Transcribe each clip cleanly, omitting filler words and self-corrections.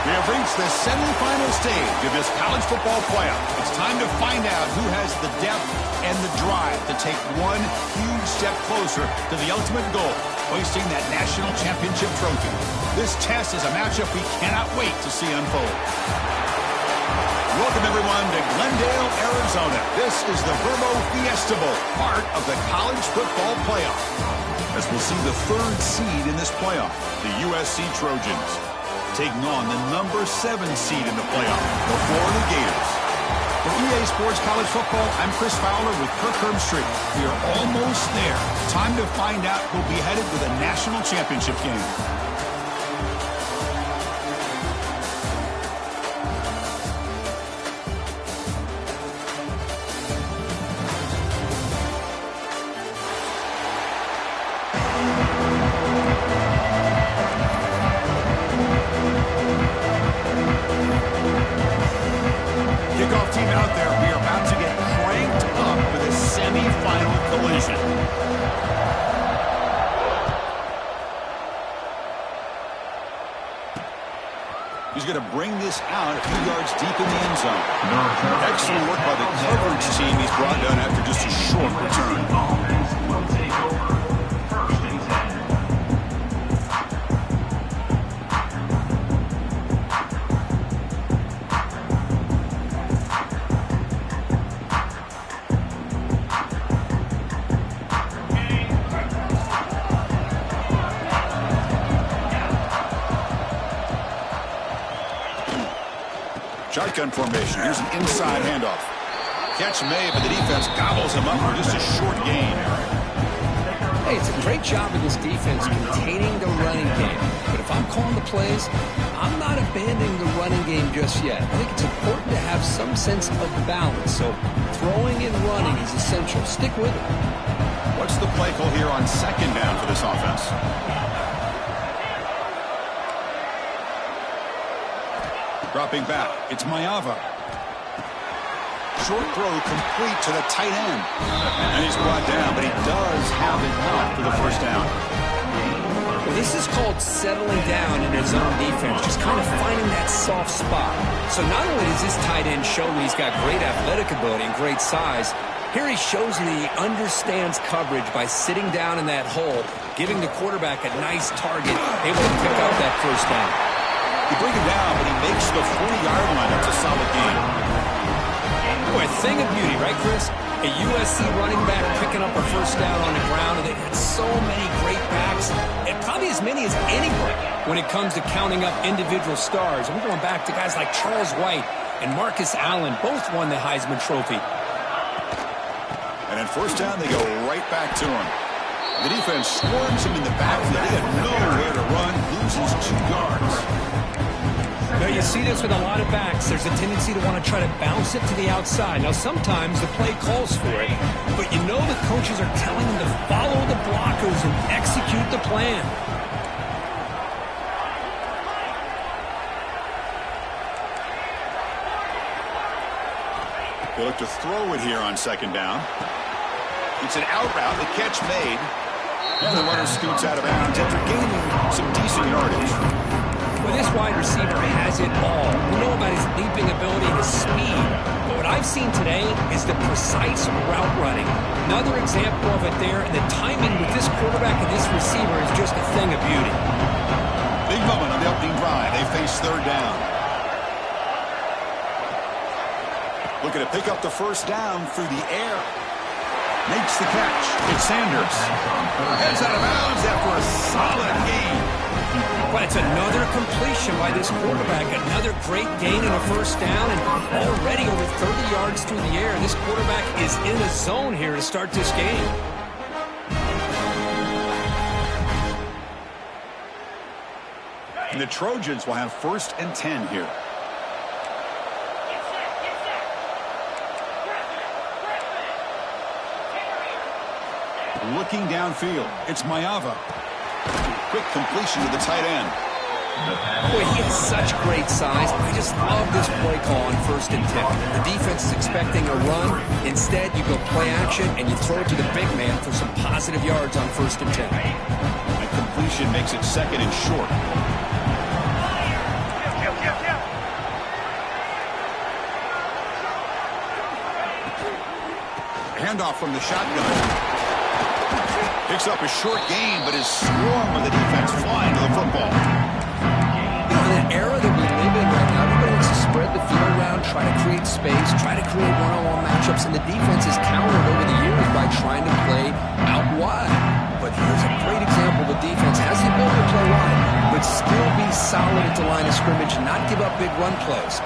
We have reached the semifinal stage of this college football playoff. It's time to find out who has the depth and the drive to take one huge step closer to the ultimate goal, hoisting that national championship trophy. This test is a matchup we cannot wait to see unfold. Welcome, everyone, to Glendale, Arizona. This is the Verbo Fiesta Bowl, part of the college football playoff. As we'll see the third seed in this playoff, the USC Trojans, taking on the number 7 seed in the playoff, the Florida Gators. For EA Sports College Football, I'm Chris Fowler with Kirk Herbstreit. We are almost there. Time to find out who'll be headed to the national championship game. Kickoff team out there. We are about to get cranked up for this semifinal collision. He's going to bring this out a few yards deep in the end zone. Excellent work by the coverage team he's brought down after just a short return. Shotgun formation. Here's an inside handoff. Catch made, but the defense gobbles him up for just a short gain. Hey, it's a great job of this defense containing the running game. But if I'm calling the plays, I'm not abandoning the running game just yet. I think it's important to have some sense of balance. So throwing and running is essential. Stick with it. What's the play call here on second down for this offense? Dropping back, it's Maiava. Short throw complete to the tight end. And he's brought down, but he does have enough for the first down. Well, this is called settling down in his own defense, just kind of finding that soft spot. So not only does this tight end show that he's got great athletic ability and great size, here he shows that he understands coverage by sitting down in that hole, giving the quarterback a nice target, able to pick up that first down. You bring him down, but he makes the 40-yard line. That's a solid game. Boy, a thing of beauty, right, Chris? A USC running back picking up a first down on the ground, and they had so many great backs, and probably as many as anybody when it comes to counting up individual stars. And we're going back to guys like Charles White and Marcus Allen, both won the Heisman Trophy. And at first down, they go right back to him. The defense swarms him in the backfield. They have nowhere to run, loses 2 yards. Now, you see this with a lot of backs. There's a tendency to want to try to bounce it to the outside. Now, sometimes the play calls for it, but you know the coaches are telling them to follow the blockers and execute the plan. They look to throw it here on second down. It's an out route, the catch made, and the runner scoots out of bounds after gaining some decent yardage. Well, this wide receiver has it all. We know about his leaping ability and his speed. But what I've seen today is the precise route running. Another example of it there, and the timing with this quarterback and this receiver is just a thing of beauty. Big moment on the opening drive. They face third down. Looking to pick up the first down through the air. Makes the catch. It's Sanders. Heads out of bounds after a solid gain. But it's another completion by this quarterback. Another great gain in a first down, and already over 30 yards through the air. This quarterback is in the zone here to start this game. And the Trojans will have 1st and 10 here. Looking downfield, it's Maiava. Quick completion to the tight end. Boy, he has such great size. I just love this play call on 1st and 10. The defense is expecting a run. Instead, you go play action, and you throw it to the big man for some positive yards on 1st and 10. That completion makes it 2nd and short. handoff from the shotgun. Picks up a short gain, but is swarmed with the defense flying to the football. You know, in an era that we live in right now, everybody wants to spread the field around, try to create space, try to create one-on-one matchups, and the defense has countered over the years by trying to play out wide. But here's a great example. The defense has the ability to play wide, but still be solid at the line of scrimmage and not give up big run plays.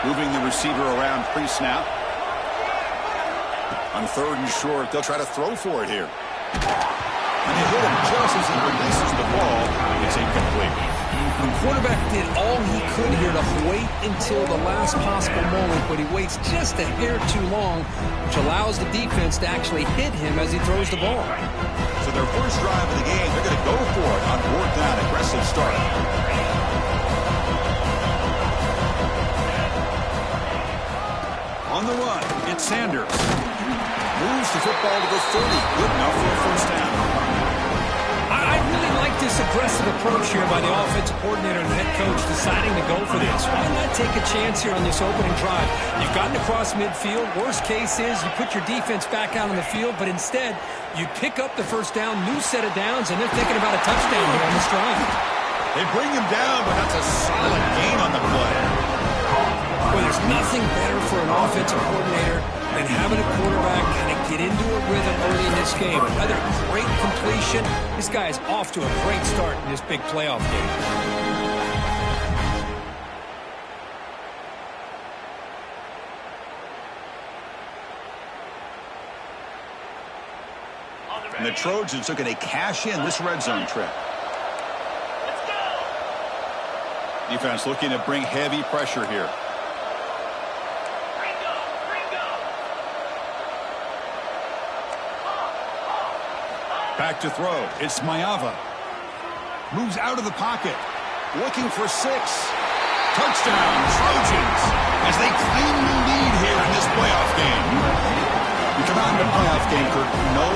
Moving the receiver around pre-snap. On 3rd and short, they'll try to throw for it here. And they hit him just as he releases the ball. It's incomplete. The quarterback did all he could here to wait until the last possible moment, but he waits just a hair too long, which allows the defense to actually hit him as he throws the ball. So their first drive of the game, they're going to go for it on 4th down, aggressive start. On the run, it's Sanders. Moves the football to the 30. Good enough for a first down. I really like this aggressive approach here by the offensive coordinator and head coach deciding to go for this. Why not take a chance here on this opening drive? You've gotten across midfield. Worst case is you put your defense back out on the field, but instead you pick up the first down, new set of downs, and they're thinking about a touchdown here on this drive. They bring him down, but that's a solid gain on the play. Well, there's nothing better for an offensive coordinator than having a quarterback kind of get into a rhythm early in this game. Another great completion. This guy is off to a great start in this big playoff game. And the Trojans are going to cash in this red zone trip. Defense looking to bring heavy pressure here. Back to throw. It's Mayava. Moves out of the pocket. Looking for 6. Touchdown, Trojans, as they claim the lead here in this playoff game. You come out in the playoff game, Kirk, no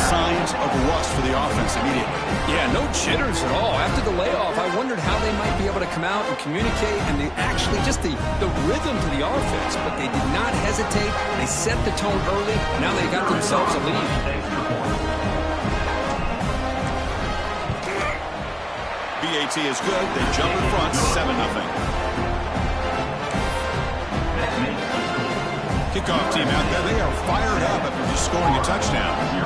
signs of rust for the offense immediately. Yeah, no jitters at all. After the layoff, I wondered how they might be able to come out and communicate and actually just the rhythm to the offense. But they did not hesitate. They set the tone early. Now they got themselves a lead. BAT is good. They jump in front, 7-0. Kickoff team out there. They are fired up after just scoring a touchdown here.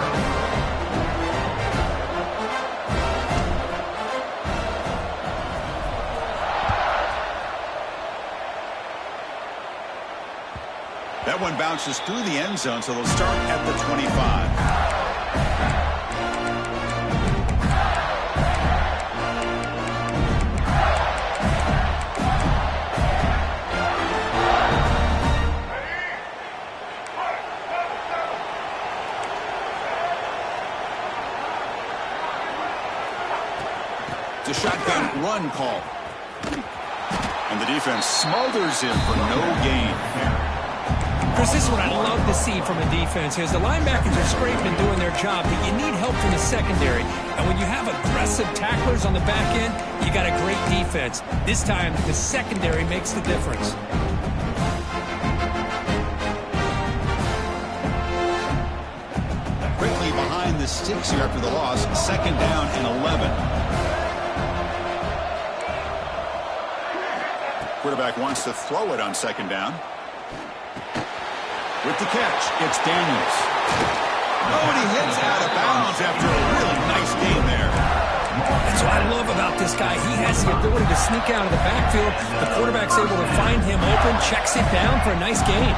That one bounces through the end zone, so they'll start at the 25. It's a shotgun run call. And the defense smothers him for no gain. Chris, this is what I love to see from a defense. As the linebackers are scraping and doing their job, but you need help from the secondary. And when you have aggressive tacklers on the back end, you got a great defense. This time, the secondary makes the difference. Quickly behind the sticks here after the loss. 2nd down and 11. Quarterback wants to throw it on 2nd down. With the catch, it's Daniels. Oh, and he hits out of bounds after a really nice game there. That's what I love about this guy. He has the ability to sneak out of the backfield. The quarterback's able to find him open, checks it down for a nice gain.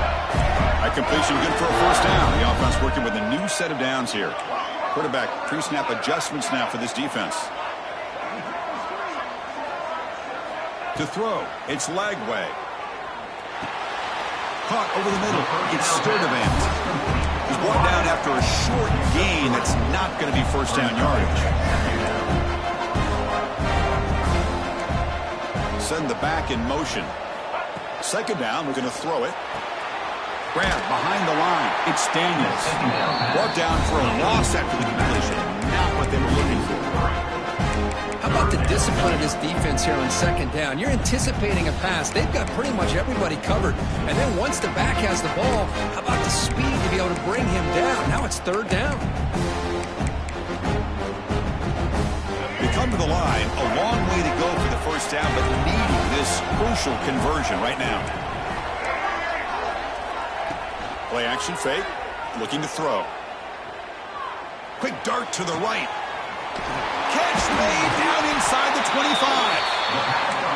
That completion good for a first down. The offense working with a new set of downs here. Quarterback pre-snap adjustments now for this defense. To throw, it's Lagway. Caught over the middle. It's Sturdivant. He's brought down after a short gain that's not going to be first down yardage. Send the back in motion. 2nd down, we're going to throw it. Grab behind the line. It's Daniels. Brought down for a loss after the completion. Not what they were looking for. How about the the discipline of this defense here on second down. You're anticipating a pass. They've got pretty much everybody covered. And then once the back has the ball, how about the speed to be able to bring him down? Now it's third down. They come to the line. A long way to go for the first down, but needing this crucial conversion right now. Play action fake. Looking to throw. Quick dart to the right. Catch made down inside the 25.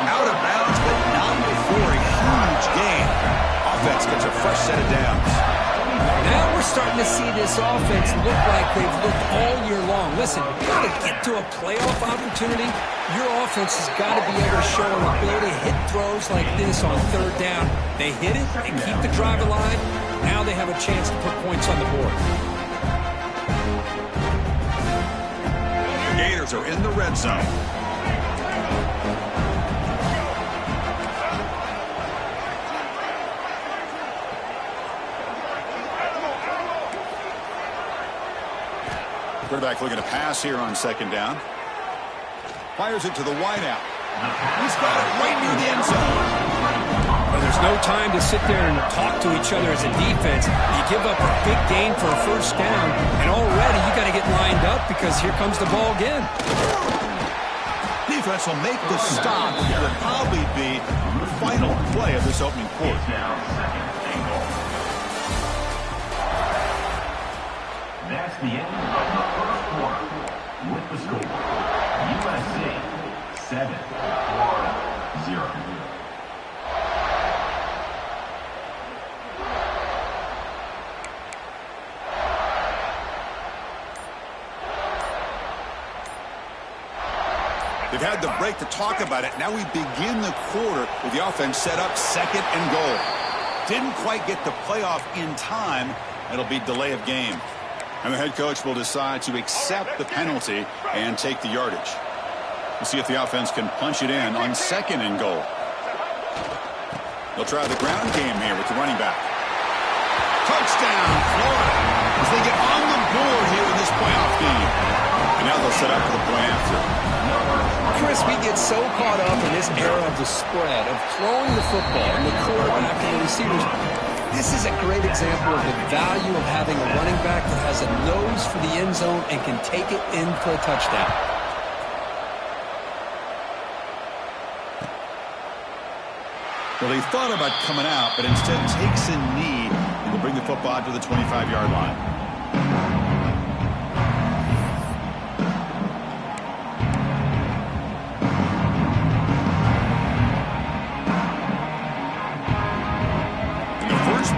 Out of bounds, but not before a huge gain. Offense gets a fresh set of downs. Now we're starting to see this offense look like they've looked all year long. Listen, to be able to get to a playoff opportunity, your offense has got to be able to show an ability to hit throws like this on third down. They hit it and keep the drive alive. Now they have a chance to put points on the board. The Gators are in the red zone. Quarterback looking to pass here on second down. Fires it to the wideout. He's got it right near the end zone. Well, there's no time to sit there and talk to each other as a defense. You give up a big gain for a first down, and already you got to get lined up because here comes the ball again. Defense will make the stop. It will probably be the final play of this opening quarter. That's the end of the first quarter. With the score, USC 7, Florida 0. They've had the break to talk about it. Now we begin the quarter with the offense set up second and goal. Didn't quite get the playoff in time. It'll be delay of game. And the head coach will decide to accept the penalty and take the yardage. We'll see if the offense can punch it in on second and goal. They'll try the ground game here with the running back. Touchdown, Florida, as they get on the board here in this playoff game. And now they'll set up for the point after. Chris, we get so caught up in this era of the spread, of throwing the football and the quarterback and the receivers. This is a great example of the value of having a running back that has a nose for the end zone and can take it in for a touchdown. Well, they thought about coming out, but instead takes a knee and will bring the football to the 25-yard line.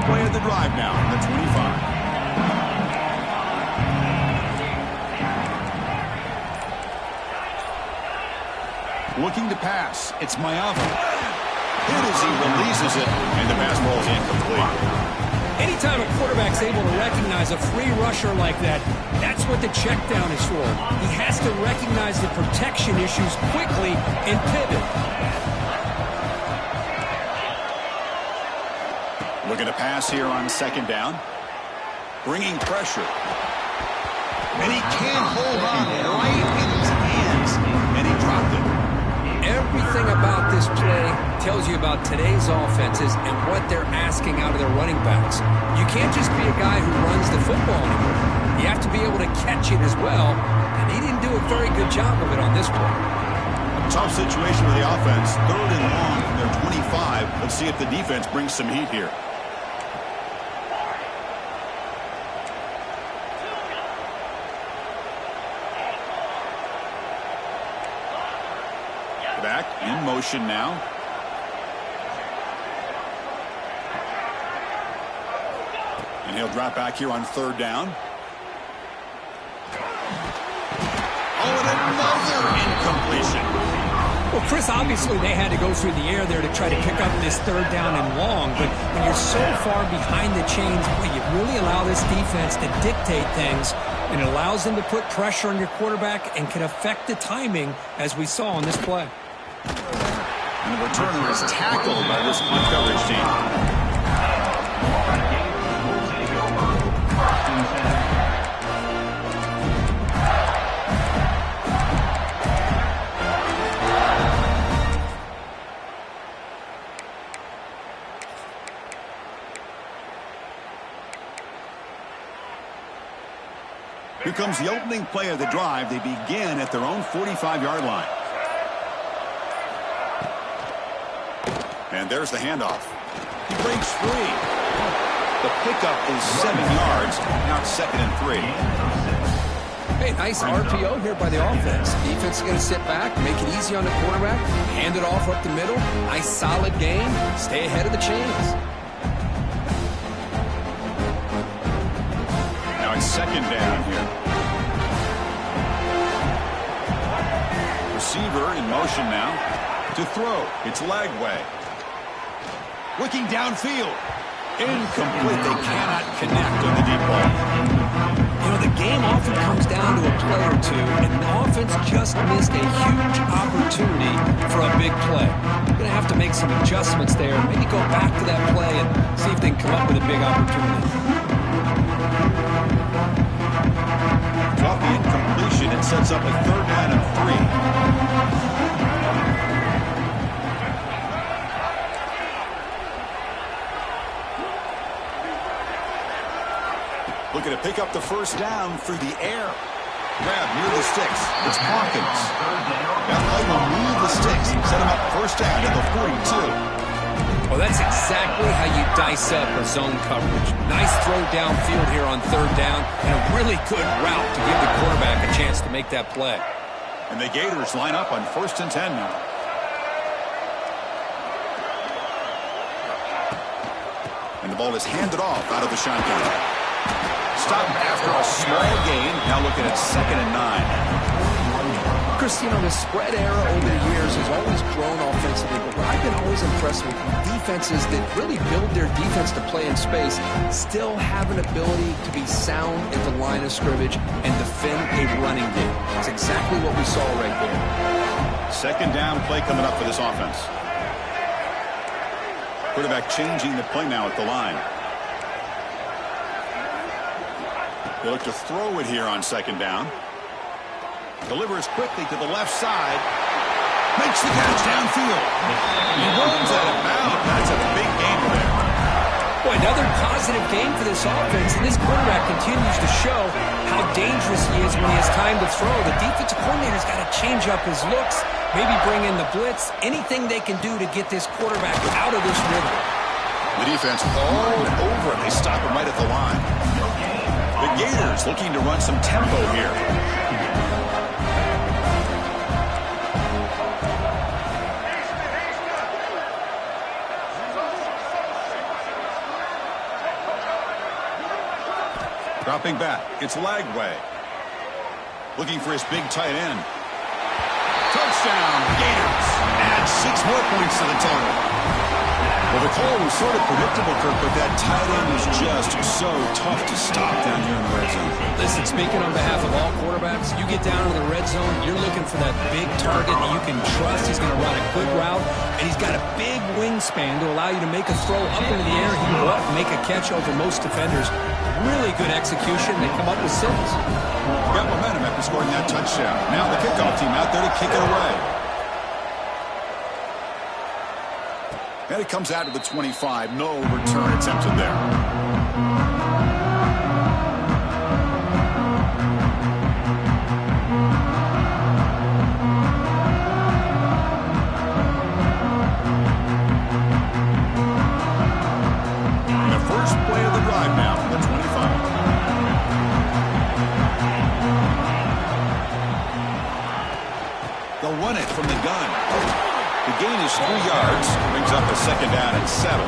Play of the drive now, the 25. Looking to pass. It's Mayava. Hit as he releases it, and the pass ball is incomplete. Anytime a quarterback's able to recognize a free rusher like that, that's what the check down is for. He has to recognize the protection issues quickly and pivot. Looking to pass here on second down. Bringing pressure. And he can't hold on right in his hands. And he dropped it. Everything about this play tells you about today's offenses and what they're asking out of their running backs. You can't just be a guy who runs the football anymore. You have to be able to catch it as well. And he didn't do a very good job of it on this play. Tough situation with the offense. Third and long from their 25. Let's see if the defense brings some heat here. Back in motion now. And he'll drop back here on third down. Oh, and another incompletion. Well, Chris, obviously they had to go through the air there to try to pick up this third down and long, but when you're so far behind the chains, boy, you really allow this defense to dictate things, and it allows them to put pressure on your quarterback and can affect the timing, as we saw on this play. And the returner is tackled by this punt coverage team. comes the opening play of the drive. They begin at their own 45-yard line. And there's the handoff. He breaks free. The pickup is 7 yards. Now it's 2nd and 3. Hey, nice RPO here by the offense. Defense is going to sit back, make it easy on the quarterback, hand it off up the middle. Nice solid game. Stay ahead of the chains. Now it's 2nd down here. Receiver in motion now. To throw. It's Lagway. Looking downfield. Incomplete. They cannot connect on the deep ball. You know, the game often comes down to a play or two, and the offense just missed a huge opportunity for a big play. They're going to have to make some adjustments there, maybe go back to that play and see if they can come up with a big opportunity. Drop the incompletion. It sets up a 3rd down and 3. Looking to pick up the 1st down through the air. Grab near the sticks. It's Hawkins. That play will move the sticks. Set him up 1st down at the 42. Well, that's exactly how you dice up a zone coverage. Nice throw downfield here on 3rd down, and a really good route to give the quarterback a chance to make that play. And the Gators line up on 1st and 10 now. And the ball is handed off out of the shotgun. Stop after a small gain. Now looking at 2nd and 9. Chris, you know, the spread era over the years has always grown offensively, but what I've been always impressed with defenses that really build their defense to play in space still have an ability to be sound at the line of scrimmage and defend a running game. That's exactly what we saw right there. 2nd down play coming up for this offense. Quarterback changing the play now at the line. They look to throw it here on 2nd down. Delivers quickly to the left side. Makes the catch downfield. He runs out of bounds. That's a big gain there. Boy, another positive game for this offense, and this quarterback continues to show how dangerous he is when he has time to throw. The defensive coordinator's got to change up his looks, maybe bring in the blitz, anything they can do to get this quarterback out of this rhythm. The defense all over him. They stop him right at the line. The Gators looking to run some tempo here. Dropping back, it's Lagway. Looking for his big tight end. Touchdown, Gators. Add 6 more points to the total. Well, the call was sort of predictable, Kirk, but that tight end was just so tough to stop down here in the red zone. Listen, speaking on behalf of all quarterbacks, you get down to the red zone, you're looking for that big target that you can trust. He's going to run a good route, and he's got a big wingspan to allow you to make a throw up into the air. He can go up and make a catch over most defenders. Really good execution. They come up with 6. Got momentum after scoring that touchdown. Now the kickoff team out there to kick it away. And it comes out to the 25. No return attempted there. And the first play of the drive now from the 25. They'll run it from the gun. The gain is 3 yards. Brings up a 2nd down and 7.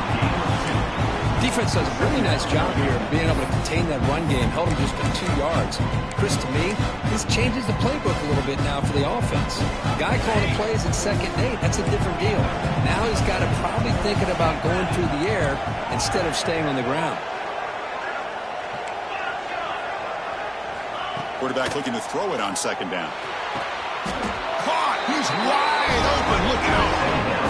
Defense does a really nice job here of being able to contain that run game. Held him just to 2 yards. Chris, to me, this changes the playbook a little bit now for the offense. The guy calling the plays at 2nd and 8, that's a different deal. Now he's got to probably thinking about going through the air instead of staying on the ground. Quarterback looking to throw it on 2nd down. Caught! He's wide open. Look out.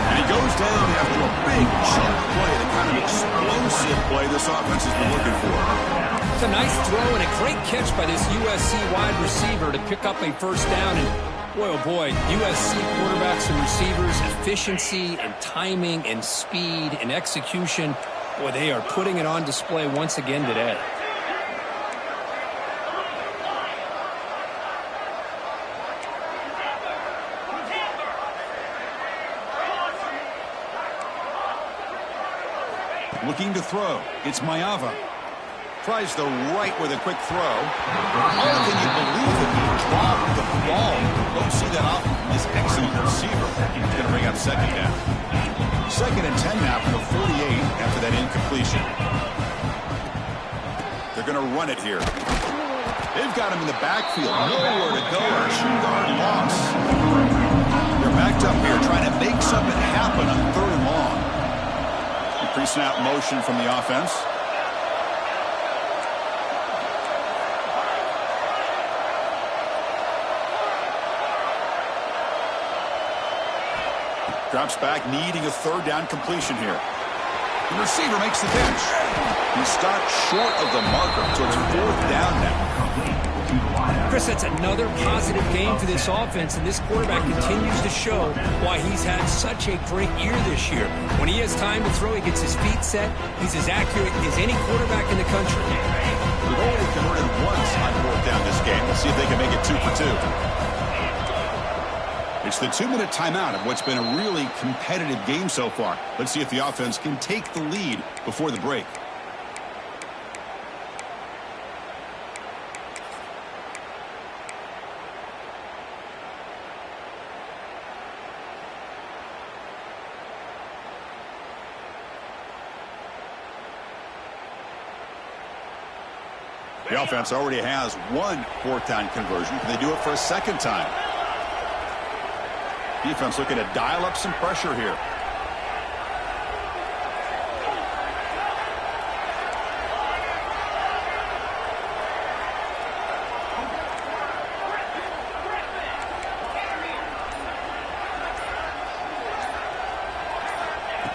And he goes down after a big chunk play, the kind of explosive play this offense has been looking for. It's a nice throw and a great catch by this USC wide receiver to pick up a 1st down. And boy, oh boy, USC quarterbacks and receivers, efficiency and timing and speed and execution, boy, they are putting it on display once again today. Looking to throw. It's Maiava. Tries the right with a quick throw. Oh, can you believe that he dropped the ball? Don't see that often from this excellent receiver. He's going to bring up second down. 2nd and 10 now from the 48 after that incompletion. They're going to run it here. They've got him in the backfield. Nowhere to go. A 2-yard loss. They're backed up here trying to make something happen on 3rd and long. Pre-snap motion from the offense. Drops back, needing a 3rd down completion here. The receiver makes the catch. He stopped short of the marker, so it's 4th down now. Chris, that's another positive game for this offense, and this quarterback continues to show why he's had such a great year this year. When he has time to throw, he gets his feet set. He's as accurate as any quarterback in the country. They've only converted once on 4th down this game. Let's see if they can make it 2 for 2. It's the 2-minute timeout of what's been a really competitive game so far. Let's see if the offense can take the lead before the break. The offense already has one 4th down conversion. Can they do it for a 2nd time? Defense looking to dial up some pressure here.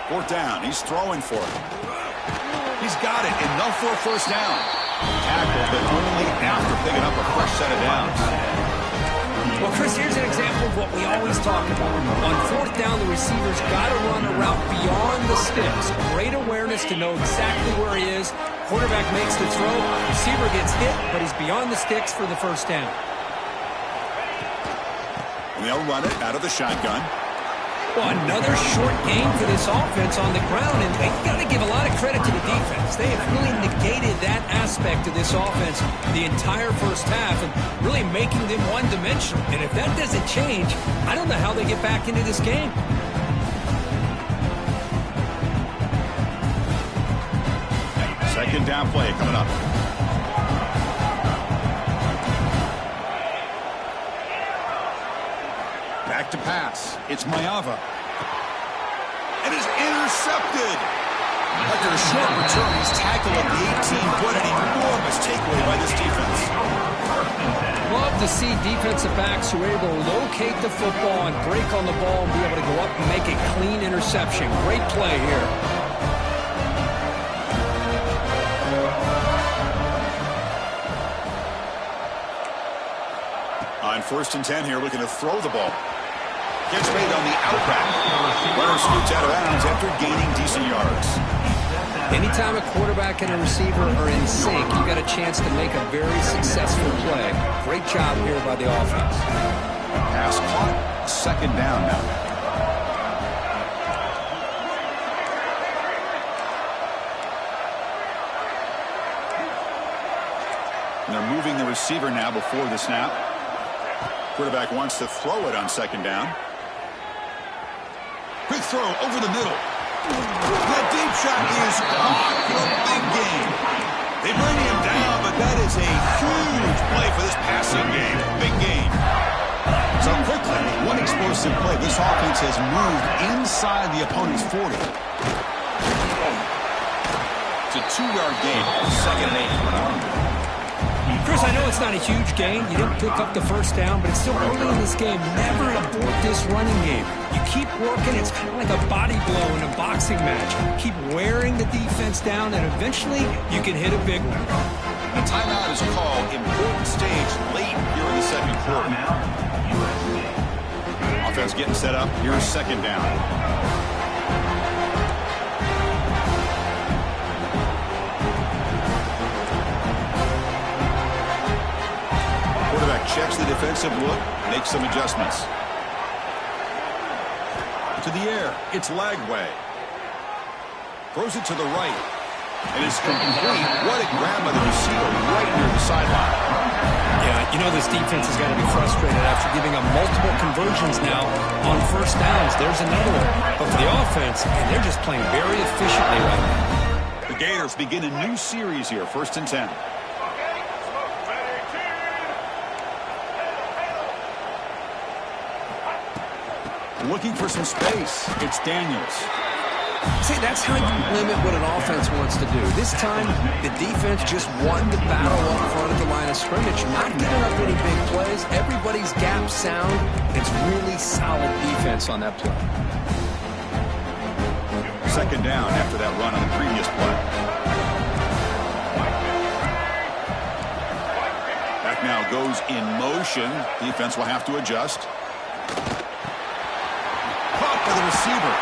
Fourth down. He's throwing for it. He's got it. Enough for a 1st down. Tackle, but only after picking up a fresh set of downs. Well, Chris, here's an example of what we always talk about. On 4th down, the receiver's got to run a route beyond the sticks. Great awareness to know exactly where he is. Quarterback makes the throw. Receiver gets hit, but he's beyond the sticks for the 1st down. And they'll run it out of the shotgun. Well, another short game for this offense on the ground, and they got to give a lot of credit to the defense. They have really negated that aspect of this offense the entire 1st half and really making them one-dimensional. And if that doesn't change, I don't know how they get back into this game. Second down play coming up. Back to pass. It's Maiava. And is intercepted. After a short return, he's tackled at the 18. What an enormous takeaway by this defense. Love to see defensive backs who are able to locate the football and break on the ball and be able to go up and make a clean interception. Great play here. On 1st and 10 here, looking to throw the ball. Gets made on the outback. Runner scoots out of bounds after gaining decent yards. Anytime a quarterback and a receiver are in sync, you got a chance to make a very successful play. Great job here by the offense. Pass caught. 2nd down now. And they're moving the receiver now before the snap. Quarterback wants to throw it on 2nd down. Quick throw over the middle. That deep shot is caught for a big gain. They bring him down, but that is a huge play for this passing game. Big gain. So quickly, with one explosive play, this offense has moved inside the opponent's 40. It's a 2-yard gain. 2nd and 8. Chris, I know it's not a huge gain. You didn't pick up the 1st down, but it's still early in this game. Never abort this running game. You keep working. It's kind of like a body blow in a boxing match. Keep wearing the defense down, and eventually you can hit a big one. A timeout is called. Important stage late here in the 2nd quarter. Offense getting set up. Here's 2nd down. Checks the defensive look, makes some adjustments. To the air, it's Lagway. Throws it to the right. And it's complete. What a grab by the receiver right near the sideline. Yeah, you know this defense has got to be frustrated after giving up multiple conversions now on first downs. There's another one. But for the offense, and they're just playing very efficiently right now. The Gators begin a new series here, 1st and 10. Looking for some space. It's Daniels. See, that's how you limit what an offense wants to do. This time, the defense just won the battle up front at the line of scrimmage, not giving up any big plays. Everybody's gap sound. It's really solid defense on that play. 2nd down after that run on the previous play. Back now goes in motion. Defense will have to adjust. Caught by the receiver.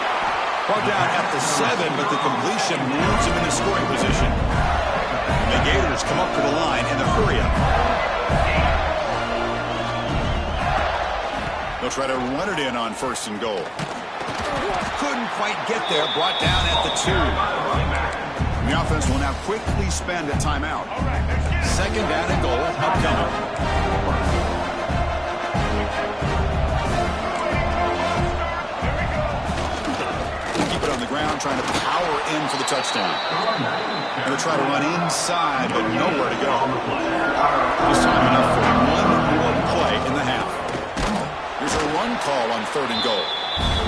Brought down at the 7, but the completion moves him into scoring position. The Gators come up to the line in the hurry-up. They'll try to run it in on 1st and goal. Couldn't quite get there. Brought down at the 2. The offense will now quickly spend a timeout. 2nd down and goal upcoming. Ground trying to power in for the touchdown. Going to try to run inside, but nowhere to go. This time enough for one more play in the half. Here's a run call on 3rd and goal.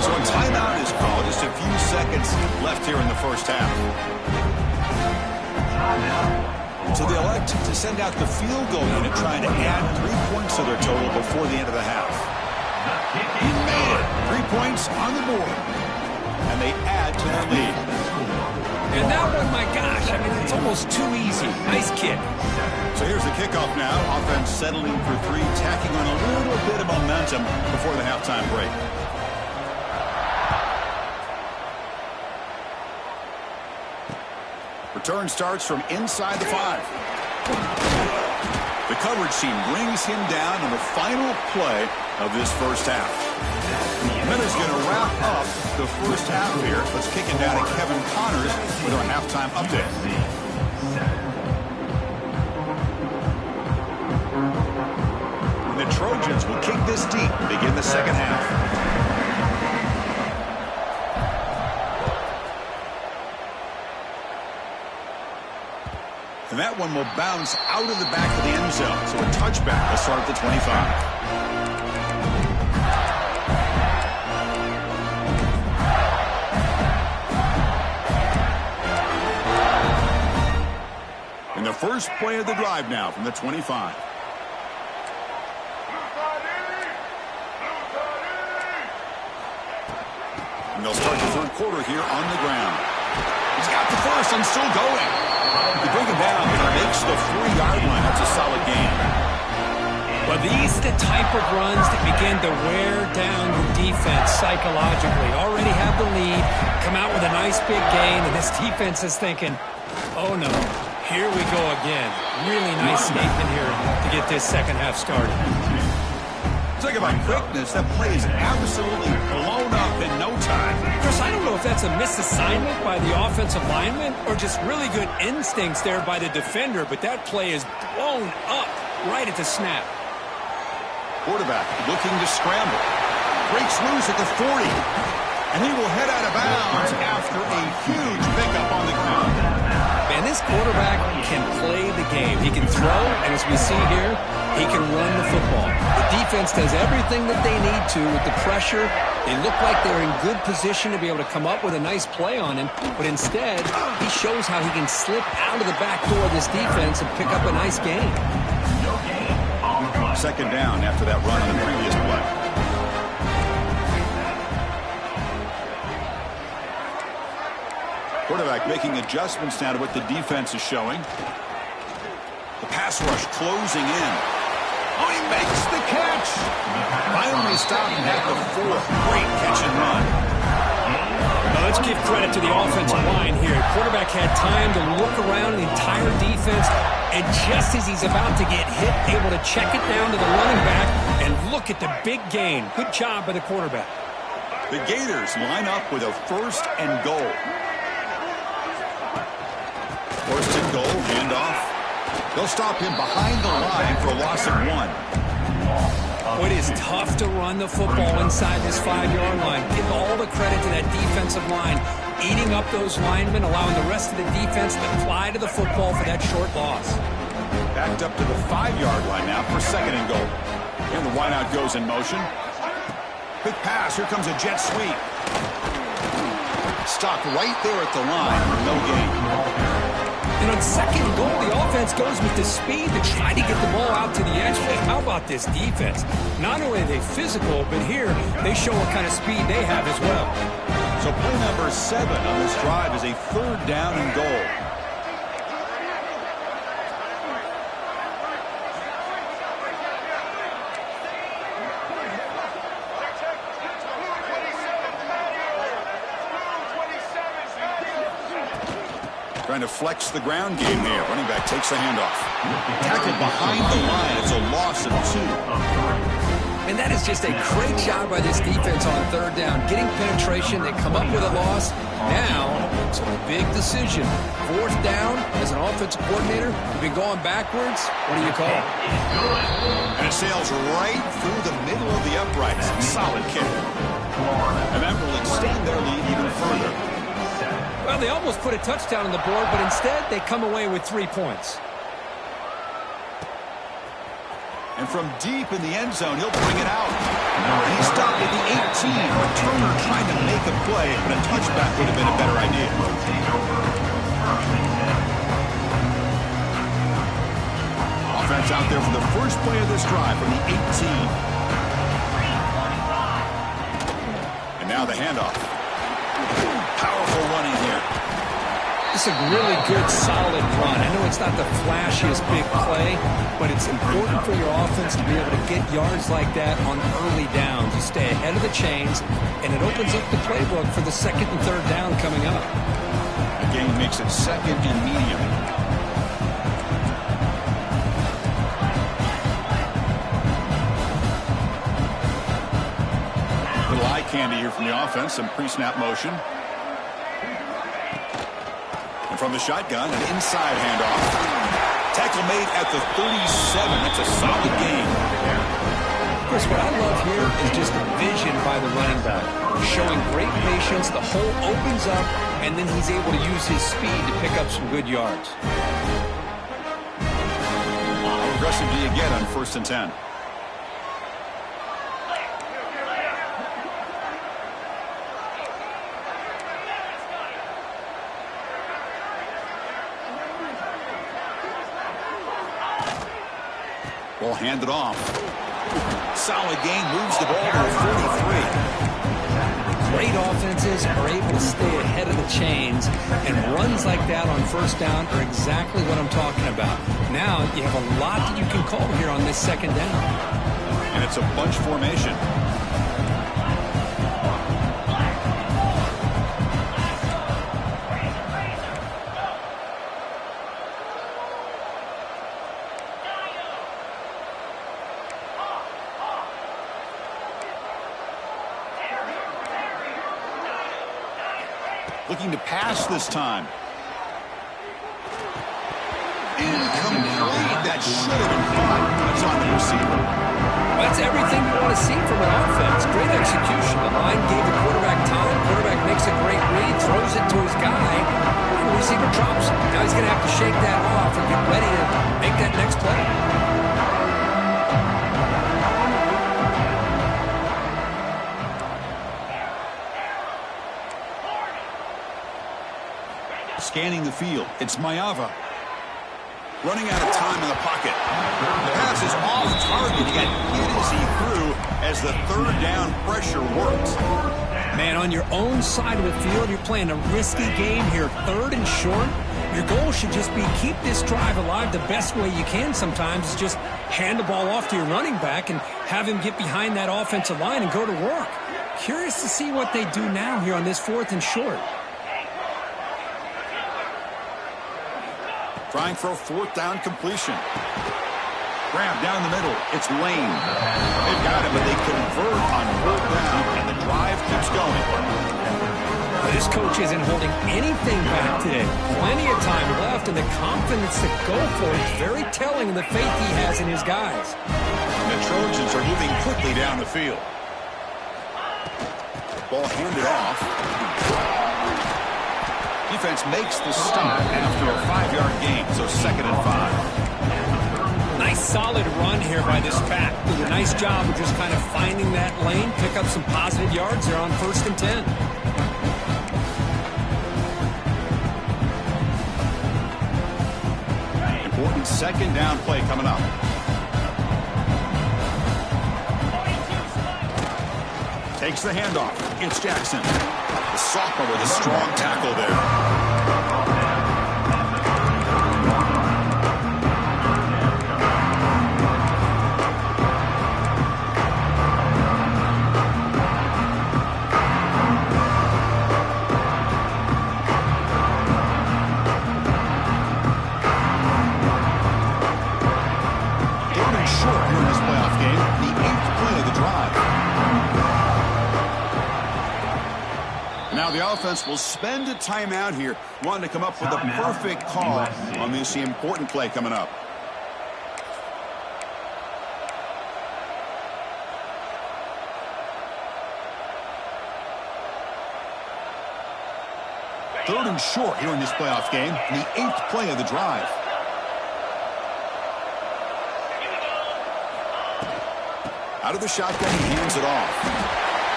So a timeout is called. Just a few seconds left here in the first half. So they elect to send out the field goal unit, trying to add 3 points to their total before the end of the half. He made it. 3 points on the board. And they add to their lead. And that one, my gosh, I mean, it's almost too easy. Nice kick. So here's the kickoff now. Offense settling for 3, tacking on a little bit of momentum before the halftime break. Return starts from inside the 5. The coverage team brings him down on the final play of this first half. Minutes going to wrap up the first half here. Let's kick it down to Kevin Connors with our halftime update. The Trojans will kick this deep to begin the second half. And that one will bounce out of the back of the end zone. So a touchback will start at the 25. And the first play of the drive now from the 25. And they'll start the 3rd quarter here on the ground. He's got the first and still going. They bring him down, but he makes the 3-yard line. That's a solid gain. Well, these are the type of runs that begin to wear down the defense psychologically. Already have the lead, come out with a nice big gain, and this defense is thinking, oh no, here we go again. Really nice statement here to get this second half started. Talk about quickness. That play is absolutely blown up in no time. Chris, I don't know if that's a misassignment by the offensive lineman or just really good instincts there by the defender, but that play is blown up right at the snap. Quarterback looking to scramble. Breaks loose at the 40. And he will head out of bounds after a huge pickup on the ground. Man, this quarterback can play the game. He can throw, and as we see here, he can run the football. The defense does everything that they need to with the pressure. They look like they're in good position to be able to come up with a nice play on him, but instead, he shows how he can slip out of the back door of this defense and pick up a nice gain. 2nd down after that run on the previous play. Quarterback making adjustments now to what the defense is showing. The pass rush closing in. Oh, he makes the catch. Finally stopping at the 4. Great catch and run. Now let's give credit to the offensive line here. Quarterback had time to look around the entire defense, and just as he's about to get hit, able to check it down to the running back, and look at the big gain. Good job by the quarterback. The Gators line up with a 1st and goal. and goal, handoff. They'll stop him behind the line for a loss of 1. Oh, it is tough to run the football inside this 5-yard line. Give all the credit to that defensive line, eating up those linemen, allowing the rest of the defense to fly to the football for that short loss. Backed up to the 5-yard line now for 2nd and goal. And the wideout goes in motion. Quick pass. Here comes a jet sweep. Stopped right there at the line. No gain. And on 2nd and goal, the offense goes with the speed to try to get the ball out to the edge. Hey, how about this defense? Not only are they physical, but here they show what kind of speed they have as well. So play number 7 on this drive is a 3rd down and goal. Trying to flex the ground game here. Running back takes the handoff. Tackled behind the line. It's a loss of 2. And that is just a great job by this defense on 3rd down. Getting penetration, they come up with a loss. Now, it's a big decision. 4th down, as an offensive coordinator, you've been going backwards. What do you call? And it sails right through the middle of the uprights. Solid kick. And that will extend their lead even further. Well, they almost put a touchdown on the board, but instead they come away with 3 points. And from deep in the end zone, he'll bring it out. And he stopped at the 18. Turner trying to make a play, but a touchback would have been a better idea. Offense out there for the first play of this drive from the 18. And now the handoff. Powerful running here. It's a really good, solid run. I know it's not the flashiest big play, but it's important for your offense to be able to get yards like that on early downs. You stay ahead of the chains, and it opens up the playbook for the 2nd and 3rd down coming up. The game makes it 2nd and medium. Little eye candy here from the offense. Some pre-snap motion. And from the shotgun, an inside handoff. Tackle made at the 37. It's a solid gain. Chris, what I love here is just the vision by the running back. Showing great patience, the hole opens up, and then he's able to use his speed to pick up some good yards. How aggressive do you get on 1st and 10? Will hand it off. Solid gain, moves the ball to the 43. Great offenses are able to stay ahead of the chains, and runs like that on 1st down are exactly what I'm talking about. Now you have a lot that you can call here on this 2nd down. And it's a bunch formation. Looking to pass this time. Incomplete. That should have been caught. That's on the receiver. That's everything you want to see from an offense. Great execution. The line gave the quarterback time. Quarterback makes a great read, throws it to his guy, and the receiver drops it. Now he's going to have to shake that off and get ready to make that next play. Scanning the field. It's Mayava. Running out of time in the pocket. The pass is off target. He got hit as he threw as the 3rd down pressure works. Man, on your own side of the field, you're playing a risky game here. 3rd and short. Your goal should just be keep this drive alive the best way you can sometimes is just hand the ball off to your running back and have him get behind that offensive line and go to work. Curious to see what they do now here on this 4th and short. Trying for a 4th down completion. Grab down the middle. It's Lane. They've got it, but they convert on 4th down, and the drive keeps going. This coach isn't holding anything back today. Plenty of time left, and the confidence to go for it is very telling of the faith he has in his guys. The Trojans are moving quickly down the field. Ball handed off. Defense makes the stop after a 5-yard gain, so 2nd and 5. Nice solid run here by this pack. Did a nice job of just kind of finding that lane, pick up some positive yards there on 1st and 10. Important 2nd down play coming up. Takes the handoff. It's Jackson. The sophomore with a strong tackle there. The offense will spend a timeout here, wanting to come up with a perfect call on this important play coming up. Third and short here in this playoff game, the 8th play of the drive. Out of the shotgun, he hands it off.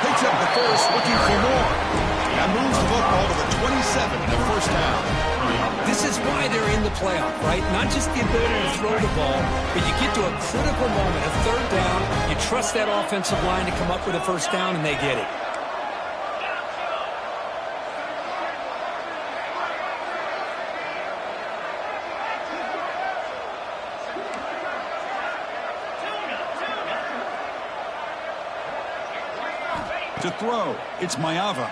Picks up the first, looking for more. That moves the football to the 27 and a 1st down. This is why they're in the playoff, right? Not just the ability to throw the ball, but you get to a critical moment, a 3rd down, you trust that offensive line to come up with a 1st down, and they get it. To throw, it's Mayava.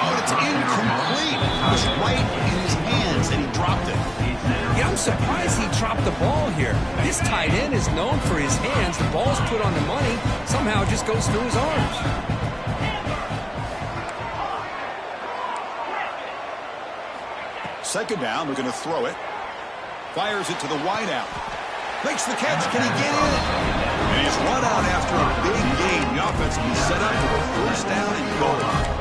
Oh, it's incomplete. It was right in his hands, and he dropped it. Yeah, I'm surprised he dropped the ball here. This tight end is known for his hands. The ball's put on the money. Somehow it just goes through his arms. Second down, they're going to throw it. Fires it to the wideout. Makes the catch. Can he get in? And he's run out after a big gain. The offense will be set up for a 1st down and goal.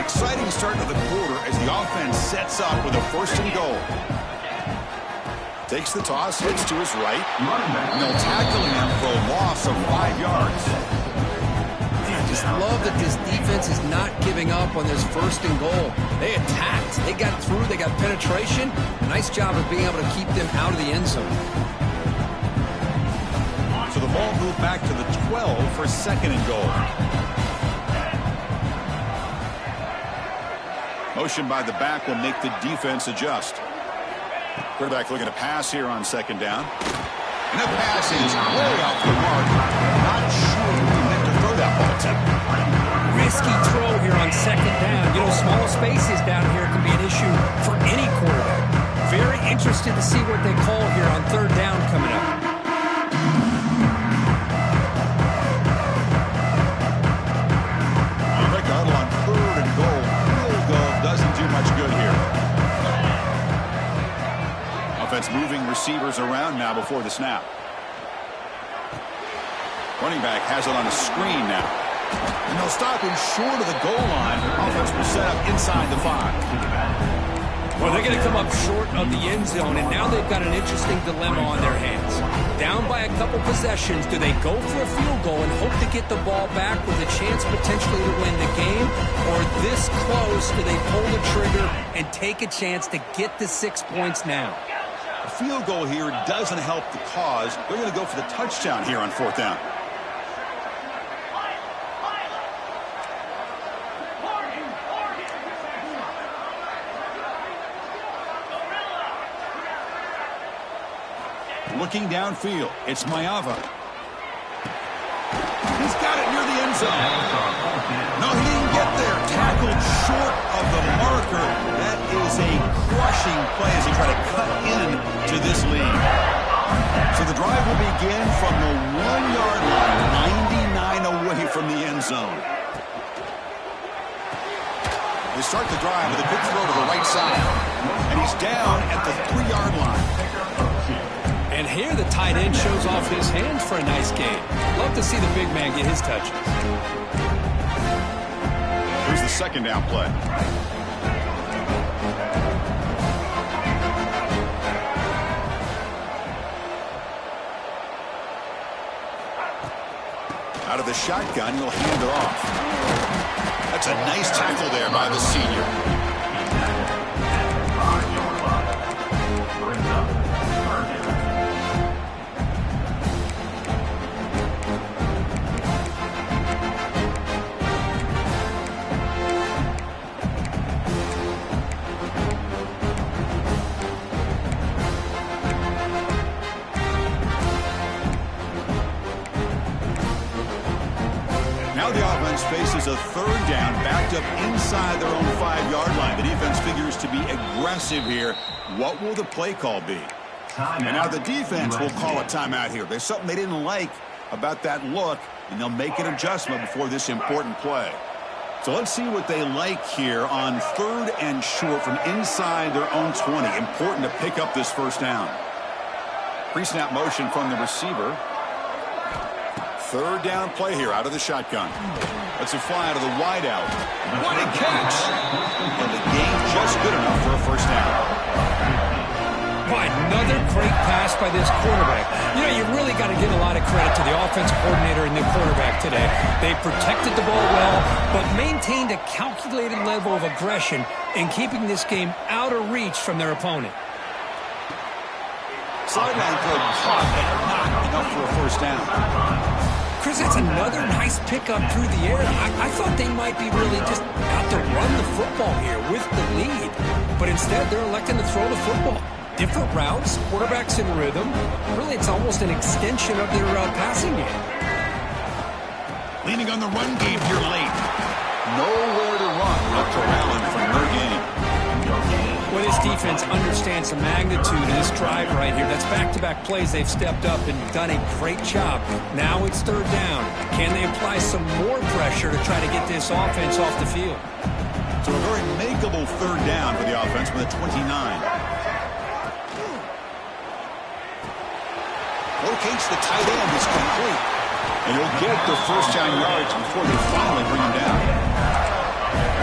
Exciting start to the quarter as the offense sets up with a 1st and goal. Takes the toss, hits to his right, and they'll tackle him for a loss of 5 yards. I just love that this defense is not giving up on this 1st and goal. They attacked, they got through, they got penetration. Nice job of being able to keep them out of the end zone. So the ball moved back to the 12 for 2nd and goal. Motion by the back will make the defense adjust. Quarterback looking to pass here on 2nd down. And that pass is way off the mark. Not sure who meant to throw that ball to. Risky throw here on 2nd down. You know, small spaces down here can be an issue for any quarterback. Very interested to see what they call here on 3rd down coming up. Moving receivers around now before the snap. Running back has it on a screen now. And they'll stop him short of the goal line. Offense will set up inside the 5. Well, they're going to come up short of the end zone, and now they've got an interesting dilemma on their hands. Down by a couple possessions, do they go for a field goal and hope to get the ball back with a chance potentially to win the game? Or this close, do they pull the trigger and take a chance to get the 6 points now? A field goal here doesn't help the cause. They're going to go for the touchdown here on 4th down. Looking downfield, it's Maiava. He's got it near the end zone. No, he didn't get there. Tackled short of the marker. That is a crushing play as he tried to cut in to this lead. So the drive will begin from the 1-yard line, 99 away from the end zone. They start the drive with a big throw to the right side. And he's down at the 3-yard line. And here the tight end shows off his hands for a nice game. Love to see the big man get his touches. Here's the second down play. Out of the shotgun, he'll hand it off. That's a nice tackle there by the senior. Now the offense faces a third down, backed up inside their own 5-yard line. The defense figures to be aggressive here. What will the play call be? And now the defense will call a timeout here. There's something they didn't like about that look, and they'll make an adjustment before this important play. So let's see what they like here on 3rd and short from inside their own 20. Important to pick up this first down. Pre-snap motion from the receiver. 3rd down play here out of the shotgun. Let's it fly out of the wideout. What a catch! And the gain just good enough for a first down. Boy, another great pass by this quarterback. You know, you really got to give a lot of credit to the offensive coordinator and the quarterback today. They protected the ball well, but maintained a calculated level of aggression in keeping this game out of reach from their opponent. Sideline throw caught, but not enough for a first down. Chris, that's another nice pickup through the air. I thought they might be really just out to run the football here with the lead. But instead, they're electing to throw the football. Different routes, quarterbacks in rhythm. Really, it's almost an extension of their passing game. Leaning on the run game here late. Nowhere to run after Allen from their game. Well, this defense understands the magnitude of this drive right here. That's back-to-back plays. They've stepped up and done a great job. Now it's 3rd down. Can they apply some more pressure to try to get this offense off the field? So a very makeable 3rd down for the offense with a 29. Locates the tight end is complete. And he'll get the first down yards before they finally bring him down.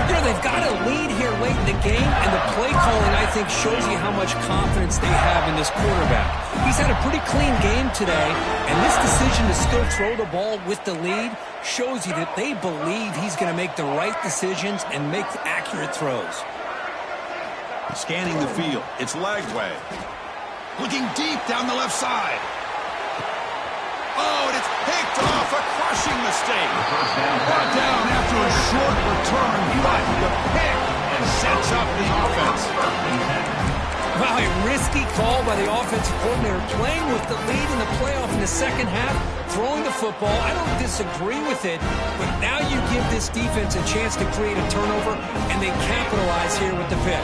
You know, they've got a lead here late in the game, and the play calling, I think, shows you how much confidence they have in this quarterback. He's had a pretty clean game today, and this decision to still throw the ball with the lead shows you that they believe he's going to make the right decisions and make accurate throws. Scanning the field, it's Lagway. Looking deep down the left side. Oh, and it's picked off, a crushing mistake. Brought down after a short return, but the pick sets up the offense. Wow, a risky call by the offensive coordinator, playing with the lead in the playoff in the second half, throwing the football. I don't disagree with it, but now you give this defense a chance to create a turnover, and they capitalize here with the pick.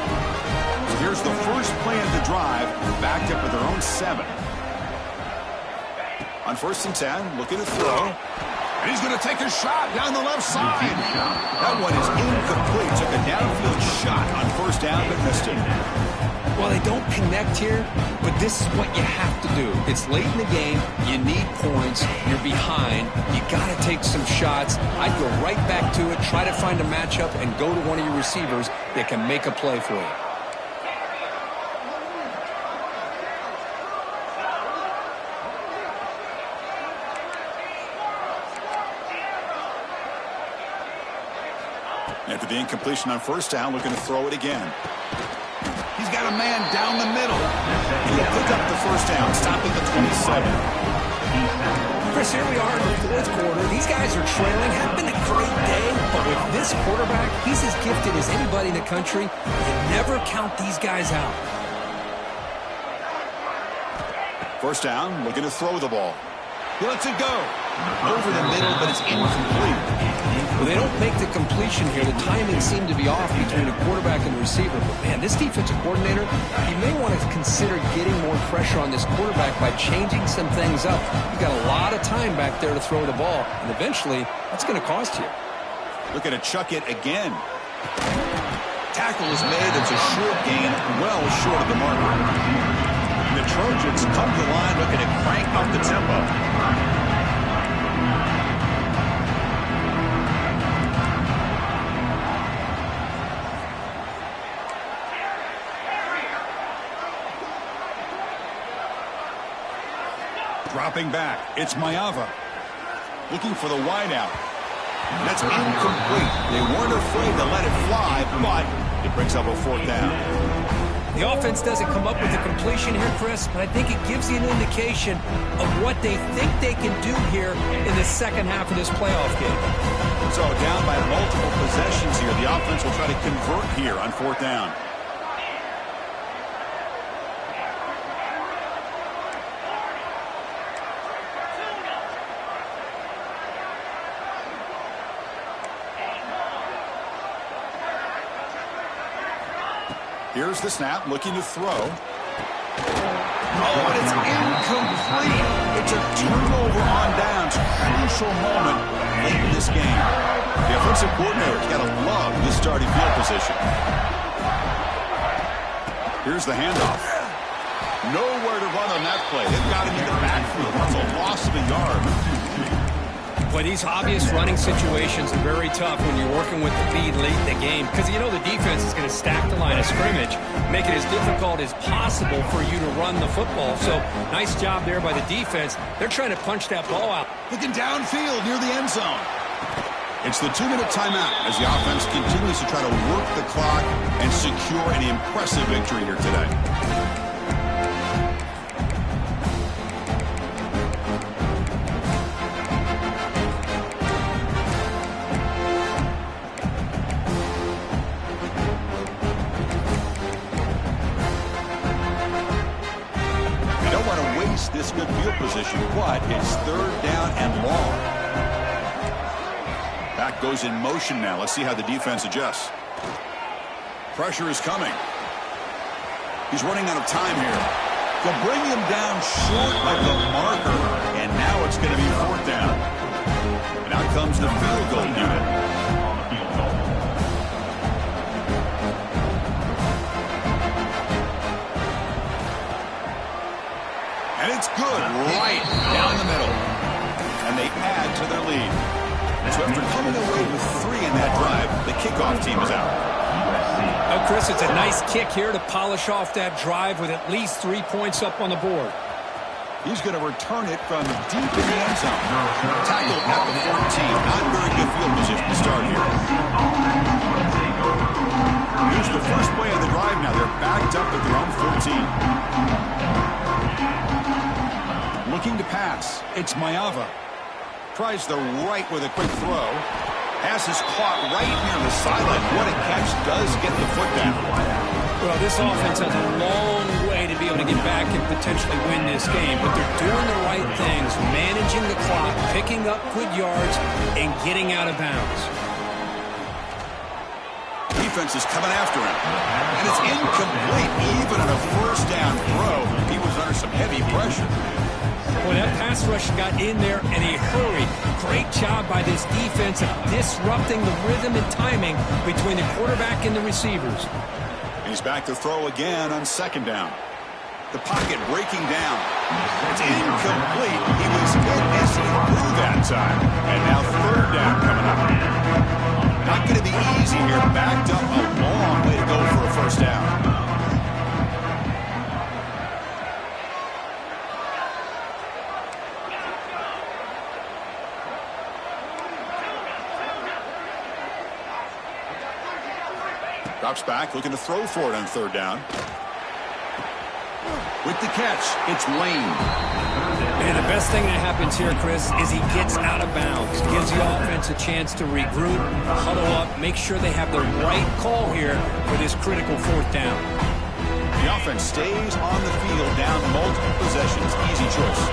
So here's the first play of the drive, backed up with their own 7. On 1st and 10, looking to throw. And he's going to take a shot down the left side. That one is incomplete. Took a downfield shot on 1st down, but missed it. Well, they don't connect here, but this is what you have to do. It's late in the game. You need points. You're behind. You got to take some shots. I'd go right back to it, try to find a matchup, and go to one of your receivers that can make a play for you. After the incompletion on 1st down, looking to throw it again. He's got a man down the middle. He'll pick up the 1st down, stopping the 27. Chris, here we are in the 4th quarter. These guys are trailing. Had been a great day, but with this quarterback, he's as gifted as anybody in the country. You never count these guys out. First down, looking to throw the ball. He lets it go. Over the middle, but it's incomplete. Well, they don't make the completion here. The timing seemed to be off between the quarterback and the receiver. But, man, this defensive coordinator, he may want to consider getting more pressure on this quarterback by changing some things up. You've got a lot of time back there to throw the ball, and eventually that's going to cost you. Looking to chuck it again. Tackle is made. It's a short gain, well short of the marker. And the Trojans come to the line looking to crank up the tempo. Dropping back, it's Maiava. Looking for the wideout. That's incomplete. They weren't afraid to let it fly, but it brings up a fourth down. The offense doesn't come up with a completion here, Chris, but I think it gives you an indication of what they think they can do here in the second half of this playoff game. So down by multiple possessions here, the offense will try to convert here on fourth down. Here's the snap, looking to throw. Oh, and it's incomplete. It's a turnover on downs. Crucial moment late in this game. The offensive coordinator's got to love this starting field position. Here's the handoff. Nowhere to run on that play. They've got him in the backfield. That's a loss of a yard. Boy, these obvious running situations are very tough when you're working with the lead late in the game because you know the defense is going to stack the line of scrimmage, make it as difficult as possible for you to run the football. So, nice job there by the defense. They're trying to punch that ball out. Looking downfield near the end zone. It's the 2-minute timeout as the offense continues to try to work the clock and secure an impressive victory here today. This good field position, but it's third down and long. Back goes in motion now. Let's see how the defense adjusts. Pressure is coming. He's running out of time here. They'll bring him down short of the marker, and now it's going to be fourth down. And out comes the field goal unit. And it's good right down the middle. And they add to their lead. So after coming away with 3 in that drive, the kickoff team is out. Oh, Chris, it's a nice kick here to polish off that drive with at least 3 points up on the board. He's going to return it from deep in the end zone. Tackled at the 14. Not very good field position to start here. Here's the first play of the drive now. They're backed up at their own 14. Looking to pass. It's Maiava. Tries the right with a quick throw. Pass is caught right near the sideline. What a catch. Does get the foot down. Well, this offense has a long way to be able to get back and potentially win this game, but they're doing the right things, managing the clock, picking up good yards, and getting out of bounds. Defense is coming after him. And it's incomplete. Even on a first down throw, he was under some heavy pressure. Well, that pass rush got in there in a hurry. Great job by this defense of disrupting the rhythm and timing between the quarterback and the receivers. He's back to throw again on second down. The pocket breaking down. It's incomplete. He was hit as he threw that time. And now third down coming up. Not going to be easy here. Backed up a long way to go for a first down. Drops back, looking to throw for it on third down. With the catch, it's Lane. And the best thing that happens here, Chris, is he gets out of bounds. Gives the offense a chance to regroup, huddle up, make sure they have the right call here for this critical fourth down. The offense stays on the field, down multiple possessions. Easy choice.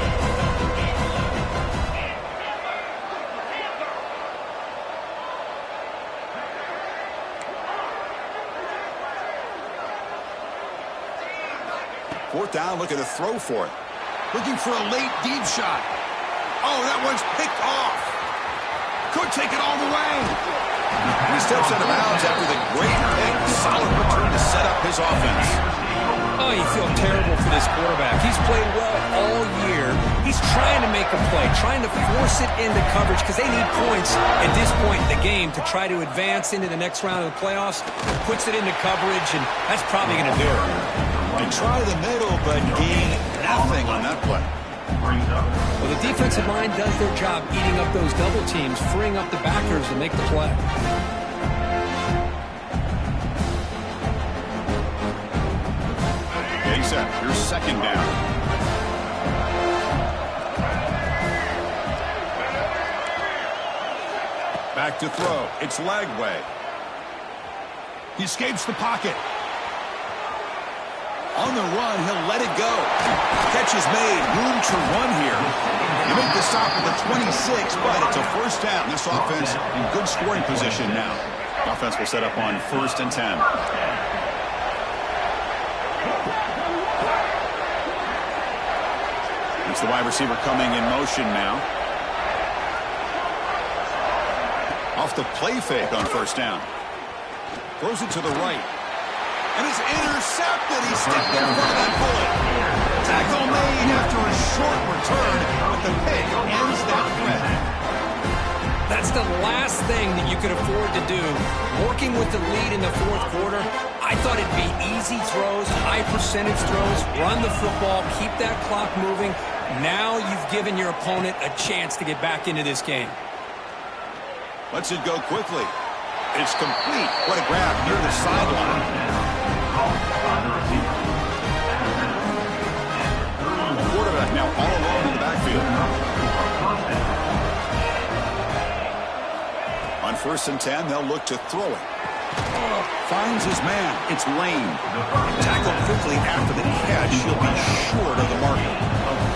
Fourth down, looking to throw for it. Looking for a late deep shot. Oh, that one's picked off. Could take it all the way. He steps out of bounds after the great pick. Solid return to set up his offense. Oh, you feel terrible for this quarterback. He's played well all year. He's trying to make a play, trying to force it into coverage because they need points at this point in the game to try to advance into the next round of the playoffs. Puts it into coverage, and that's probably going to do it. They try the middle, but gain nothing on that play. Well, the defensive line does their job eating up those double teams, freeing up the backers to make the play. Okay, set. Here's second down. Back to throw. It's Lagway. He escapes the pocket. On the run, he'll let it go. Catch is made. Room to run here. You make the stop at the 26, but it's a first down. This offense in good scoring position now. The offense will set up on 1st and 10. It's the wide receiver coming in motion now. Off the play fake on first down. Throws it to the right. And it's intercepted. He stepped in front of that bullet. Tackle made after a short return, but the pick ends that threat. That's the last thing that you could afford to do. Working with the lead in the fourth quarter, I thought it'd be easy throws, high percentage throws, run the football, keep that clock moving. Now you've given your opponent a chance to get back into this game. Lets it go quickly. It's complete. What a grab near the sideline. Quarterback now all alone in the backfield. On 1st and 10, they'll look to throw it. Finds his man. It's Lane. Tackled quickly after the catch. He'll be short of the marker.